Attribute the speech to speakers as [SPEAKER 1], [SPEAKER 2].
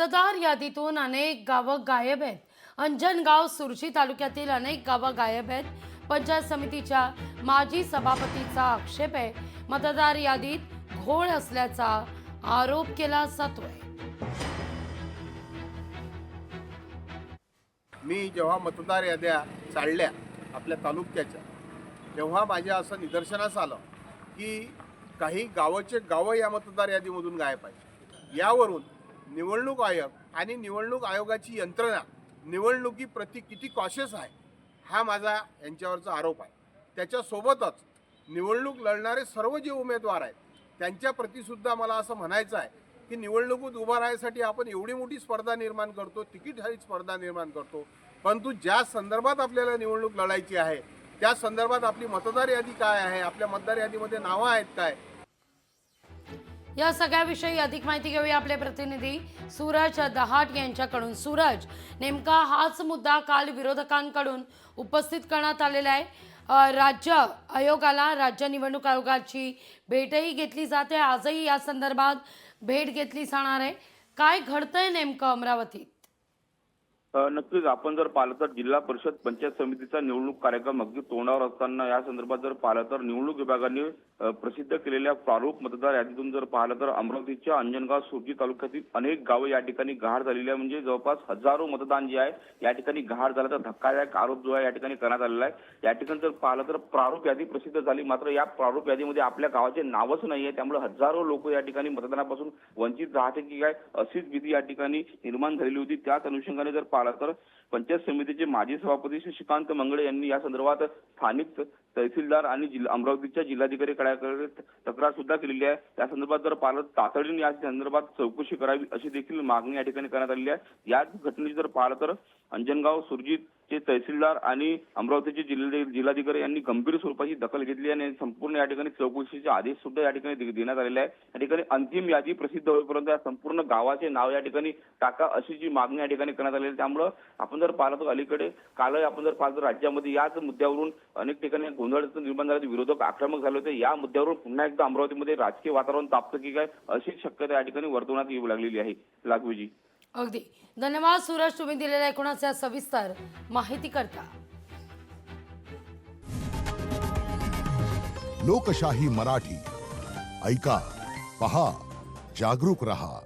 [SPEAKER 1] मतदार यादीतून अनेक गावं गायब आहेत. अंजनगाव सुरजी तालुक्यातील अनेक गावं गायब आहेत. पंचायत समितीच्या माजी सभापतीचा आक्षेप आहे. मतदार यादीत घोळ असल्याचा आरोप केला जातोय.
[SPEAKER 2] मी जेव्हा मतदार याद्या चालल्या आपल्या तालुक्याच्या, तेव्हा माझ्या असं निदर्शनास आलं की काही गावं या मतदार यादीमधून गायब आहेत. यावरून निवडणूक आयोग आणि निवडणूक आयोगाची यंत्रणा निवडणुकीप्रती किती कॉशियस आहे हा माझा यांच्यावरचा आरोप आहे. त्याच्यासोबतच निवडणूक लढणारे सर्व जे उमेदवार आहेत त्यांच्याप्रतीसुद्धा मला असं म्हणायचं आहे की निवडणुकीत उभा राहण्यासाठी आपण एवढी मोठी स्पर्धा निर्माण करतो, तिकीटहारी स्पर्धा निर्माण करतो, परंतु ज्या संदर्भात आपल्याला निवडणूक लढायची आहे त्या संदर्भात आपली मतदार यादी काय आहे, आपल्या मतदार यादीमध्ये नावं आहेत काय,
[SPEAKER 1] या सगळ्याविषयी अधिक माहिती घेऊया आपले प्रतिनिधी सूरज दहाट यांच्याकडून. सूरज, नेमका हाच मुद्दा काल विरोधकांकडून उपस्थित करण्यात आलेला आहे. राज्य आयोगाला, राज्य निवडणूक आयोगाची भेटही घेतली जाते. आजही या संदर्भात भेट घेतली जाणार आहे. काय घडतंय नेमकं अमरावतीत?
[SPEAKER 3] नक्कीच आपण जर पाहिलं तर जिल्हा परिषद पंचायत समितीचा निवडणूक कार्यक्रम अगदी तोंडावर असताना या संदर्भात जर पाहिलं तर निवडणूक विभागाने प्रसिद्ध केलेल्या प्रारूप मतदार यादीतून जर पाहिलं तर अमरावतीच्या अंजनगाव सुरजी तालुक्यातील अनेक गावं या ठिकाणी गहाळ झालेली आहे. म्हणजे जवळपास हजारो मतदान जे आहे या ठिकाणी गहाळ झालं. तर धक्कादायक आरोप जो आहे या ठिकाणी करण्यात आलेला आहे. या ठिकाणी जर पाहिलं तर प्रारूप यादी प्रसिद्ध झाली, मात्र या प्रारूप यादीमध्ये आपल्या गावाचे नावच नाही आहे. त्यामुळे हजारो लोक या ठिकाणी मतदानापासून वंचित राहते की काय अशीच भीती या ठिकाणी निर्माण झालेली होती. त्याच अनुषंगाने जर तर पंचायत समितीचे माजी सभापती श्रीकांत मंगळे यांनी या संदर्भात स्थानिक तहसीलदार आणि अमरावतीच्या जिल्हाधिकाऱ्यांकडे तक्रार सुद्धा केलेली आहे. त्या संदर्भात जर पाहिलं तातडीने या संदर्भात चौकशी करावी अशी देखील मागणी या ठिकाणी करण्यात आलेली आहे. याच घटनेची जर पाहिलं तर अंजनगाव सुरजीचे तहसीलदार आणि अमरावतीचे जिल्हाधिकारी यांनी गंभीर स्वरूपाची दखल घेतली आणि संपूर्ण या ठिकाणी चौकशीचे आदेश सुद्धा या ठिकाणी देण्यात आलेले आहे. या ठिकाणी अंतिम यादी प्रसिद्ध होईपर्यंत या संपूर्ण गावाचे नाव या ठिकाणी टाका अशी जी मागणी या ठिकाणी करण्यात आलेली आहे. त्यामुळे आपण जर पाहिलं तर अलीकडे काल आपण जर पाहिलं तर राज्यामध्ये याच मुद्द्यावरून अनेक ठिकाणी गोंधळ निर्माण झाला, विरोधक आक्रमक झाले होते. या मुद्द्यावरून पुन्हा एकदा अमरावतीमध्ये राजकीय वातावरण तापतं की काय अशी शक्यता या ठिकाणी वर्तवण्यात येऊ लागलेली आहे. लागवीजी.
[SPEAKER 1] अगदी धन्यवाद सूरज, तुम्ही दिलेल्या एकूणच या सविस्तर माहिती करता.
[SPEAKER 4] लोकशाही मराठी ऐका, पहा, जागरूक रहा.